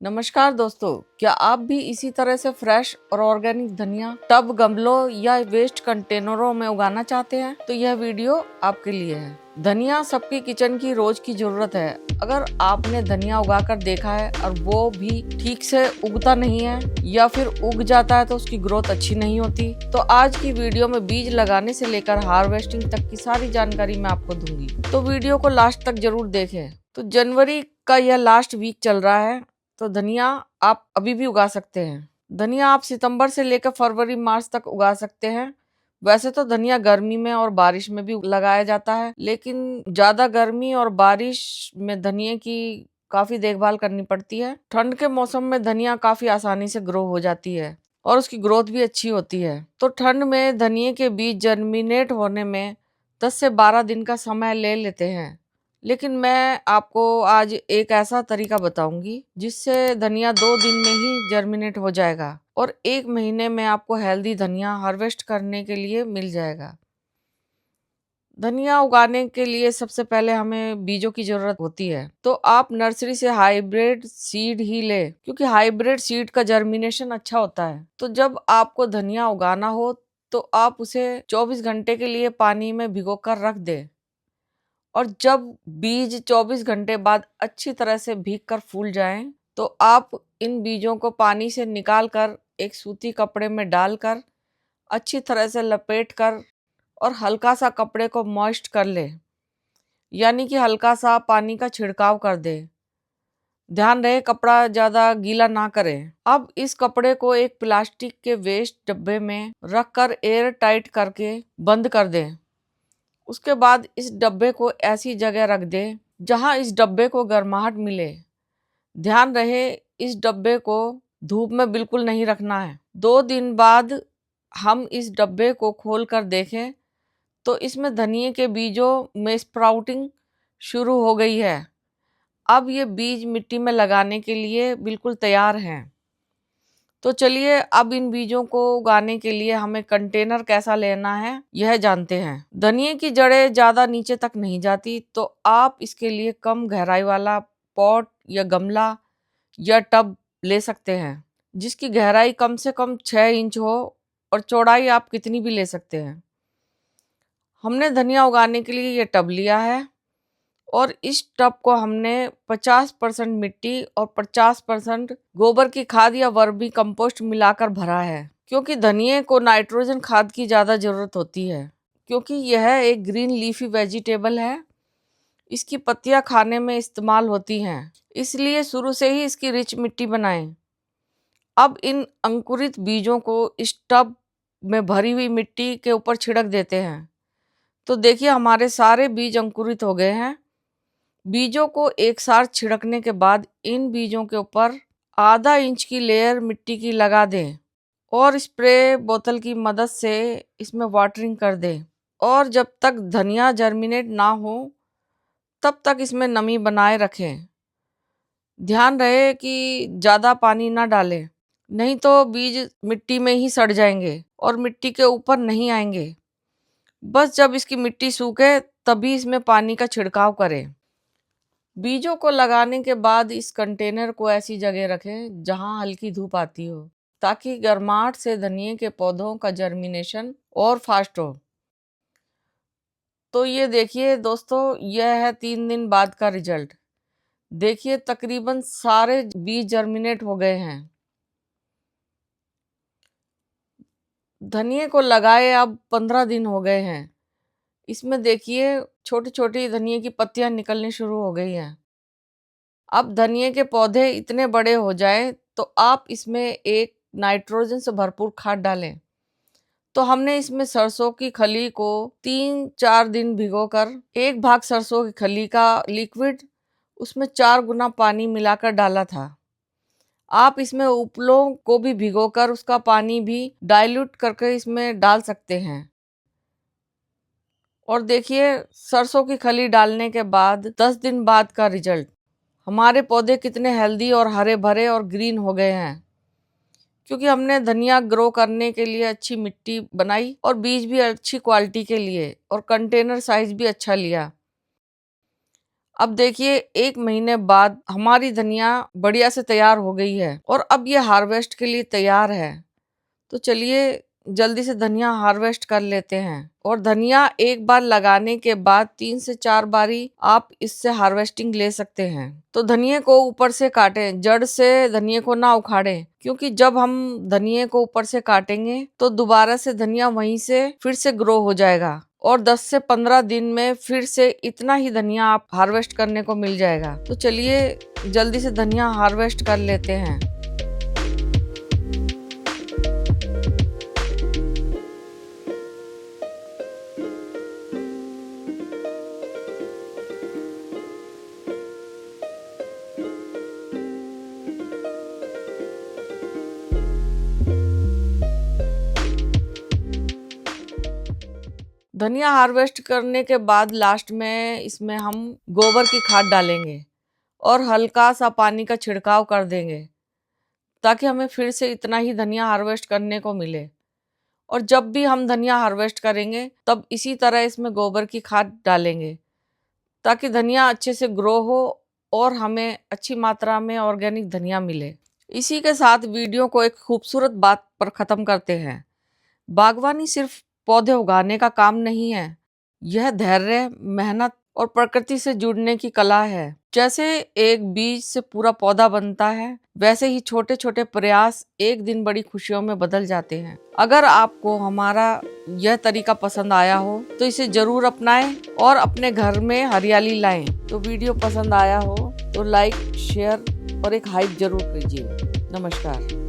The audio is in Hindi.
नमस्कार दोस्तों, क्या आप भी इसी तरह से फ्रेश और ऑर्गेनिक धनिया टब, गमलों या वेस्ट कंटेनरों में उगाना चाहते हैं? तो यह वीडियो आपके लिए है। धनिया सबकी किचन की रोज की जरूरत है। अगर आपने धनिया उगाकर देखा है और वो भी ठीक से उगता नहीं है या फिर उग जाता है तो उसकी ग्रोथ अच्छी नहीं होती, तो आज की वीडियो में बीज लगाने से लेकर हार्वेस्टिंग तक की सारी जानकारी मैं आपको दूंगी, तो वीडियो को लास्ट तक जरूर देखें। तो जनवरी का यह लास्ट वीक चल रहा है, तो धनिया आप अभी भी उगा सकते हैं। धनिया आप सितंबर से लेकर फरवरी मार्च तक उगा सकते हैं। वैसे तो धनिया गर्मी में और बारिश में भी लगाया जाता है, लेकिन ज्यादा गर्मी और बारिश में धनिया की काफी देखभाल करनी पड़ती है। ठंड के मौसम में धनिया काफी आसानी से ग्रो हो जाती है और उसकी ग्रोथ भी अच्छी होती है। तो ठंड में धनिया के बीज जर्मिनेट होने में 10 से 12 दिन का समय ले लेते हैं, लेकिन मैं आपको आज एक ऐसा तरीका बताऊंगी जिससे धनिया 2 दिन में ही जर्मिनेट हो जाएगा और 1 महीने में आपको हेल्दी धनिया हार्वेस्ट करने के लिए मिल जाएगा। धनिया उगाने के लिए सबसे पहले हमें बीजों की जरूरत होती है, तो आप नर्सरी से हाइब्रिड सीड ही ले, क्योंकि हाइब्रिड सीड का जर्मिनेशन अच्छा होता है। तो जब आपको धनिया उगाना हो तो आप उसे 24 घंटे के लिए पानी में भिगोकर रख दे, और जब बीज 24 घंटे बाद अच्छी तरह से भीग कर फूल जाएं, तो आप इन बीजों को पानी से निकाल कर एक सूती कपड़े में डालकर अच्छी तरह से लपेट कर और हल्का सा कपड़े को मॉइस्ट कर ले, यानी कि हल्का सा पानी का छिड़काव कर दे। ध्यान रहे कपड़ा ज्यादा गीला ना करें। अब इस कपड़े को एक प्लास्टिक के वेस्ट डब्बे में रख कर एयर टाइट करके बंद कर दें। उसके बाद इस डब्बे को ऐसी जगह रख दे जहां इस डब्बे को गर्माहट मिले। ध्यान रहे इस डब्बे को धूप में बिल्कुल नहीं रखना है। 2 दिन बाद हम इस डब्बे को खोल कर देखें तो इसमें धनिए के बीजों में स्प्राउटिंग शुरू हो गई है। अब ये बीज मिट्टी में लगाने के लिए बिल्कुल तैयार हैं। तो चलिए अब इन बीजों को उगाने के लिए हमें कंटेनर कैसा लेना है यह जानते हैं। धनिए की जड़ें ज्यादा नीचे तक नहीं जाती, तो आप इसके लिए कम गहराई वाला पॉट या गमला या टब ले सकते हैं, जिसकी गहराई कम से कम 6 इंच हो और चौड़ाई आप कितनी भी ले सकते हैं। हमने धनिया उगाने के लिए ये टब लिया है और इस टब को हमने 50% मिट्टी और 50% गोबर की खाद या वर्मी कंपोस्ट मिलाकर भरा है, क्योंकि धनिये को नाइट्रोजन खाद की ज़्यादा ज़रूरत होती है, क्योंकि यह एक ग्रीन लीफी वेजिटेबल है। इसकी पत्तियां खाने में इस्तेमाल होती हैं, इसलिए शुरू से ही इसकी रिच मिट्टी बनाएं। अब इन अंकुरित बीजों को इस टब में भरी हुई मिट्टी के ऊपर छिड़क देते हैं। तो देखिए हमारे सारे बीज अंकुरित हो गए हैं। बीजों को एक साथ छिड़कने के बाद इन बीजों के ऊपर आधा इंच की लेयर मिट्टी की लगा दें और स्प्रे बोतल की मदद से इसमें वाटरिंग कर दें। और जब तक धनिया जर्मिनेट ना हो तब तक इसमें नमी बनाए रखें। ध्यान रहे कि ज़्यादा पानी ना डालें, नहीं तो बीज मिट्टी में ही सड़ जाएंगे और मिट्टी के ऊपर नहीं आएंगे। बस जब इसकी मिट्टी सूखे तभी इसमें पानी का छिड़काव करें। बीजों को लगाने के बाद इस कंटेनर को ऐसी जगह रखें जहां हल्की धूप आती हो, ताकि गर्माहट से धनिए के पौधों का जर्मिनेशन और फास्ट हो। तो ये देखिए दोस्तों, यह है 3 दिन बाद का रिजल्ट। देखिए तकरीबन सारे बीज जर्मिनेट हो गए हैं। धनिए को लगाए अब 15 दिन हो गए हैं। इसमें देखिए छोटी छोटी धनिए की पत्तियां निकलनी शुरू हो गई हैं। अब धनिए के पौधे इतने बड़े हो जाएं तो आप इसमें एक नाइट्रोजन से भरपूर खाद डालें। तो हमने इसमें सरसों की खली को 3-4 दिन भिगोकर 1 भाग सरसों की खली का लिक्विड उसमें 4 गुना पानी मिलाकर डाला था। आप इसमें उपलों को भी भिगोकर उसका पानी भी डाइल्यूट करके इसमें डाल सकते हैं। और देखिए सरसों की खली डालने के बाद 10 दिन बाद का रिजल्ट। हमारे पौधे कितने हेल्दी और हरे भरे और ग्रीन हो गए हैं, क्योंकि हमने धनिया ग्रो करने के लिए अच्छी मिट्टी बनाई और बीज भी अच्छी क्वालिटी के लिए और कंटेनर साइज भी अच्छा लिया। अब देखिए 1 महीने बाद हमारी धनिया बढ़िया से तैयार हो गई है और अब ये हार्वेस्ट के लिए तैयार है। तो चलिए जल्दी से धनिया हार्वेस्ट कर लेते हैं। और धनिया एक बार लगाने के बाद 3 से 4 बारी आप इससे हार्वेस्टिंग ले सकते हैं। तो धनिये को ऊपर से काटें, जड़ से धनिये को ना उखाड़ें, क्योंकि जब हम धनिये को ऊपर से काटेंगे तो दोबारा से धनिया वहीं से फिर से ग्रो हो जाएगा और 10 से 15 दिन में फिर से इतना ही धनिया आप हार्वेस्ट करने को मिल जाएगा। तो चलिए जल्दी से धनिया हार्वेस्ट कर लेते हैं। धनिया हार्वेस्ट करने के बाद लास्ट में इसमें हम गोबर की खाद डालेंगे और हल्का सा पानी का छिड़काव कर देंगे, ताकि हमें फिर से इतना ही धनिया हार्वेस्ट करने को मिले। और जब भी हम धनिया हार्वेस्ट करेंगे तब इसी तरह इसमें गोबर की खाद डालेंगे, ताकि धनिया अच्छे से ग्रो हो और हमें अच्छी मात्रा में ऑर्गेनिक धनिया मिले। इसी के साथ वीडियो को एक खूबसूरत बात पर ख़त्म करते हैं। बागवानी सिर्फ पौधे उगाने का काम नहीं है, यह धैर्य, मेहनत और प्रकृति से जुड़ने की कला है। जैसे एक बीज से पूरा पौधा बनता है, वैसे ही छोटे छोटे प्रयास एक दिन बड़ी खुशियों में बदल जाते हैं। अगर आपको हमारा यह तरीका पसंद आया हो तो इसे जरूर अपनाएं और अपने घर में हरियाली लाएं। तो वीडियो पसंद आया हो तो लाइक, शेयर और एक हाइप जरूर कीजिए। नमस्कार।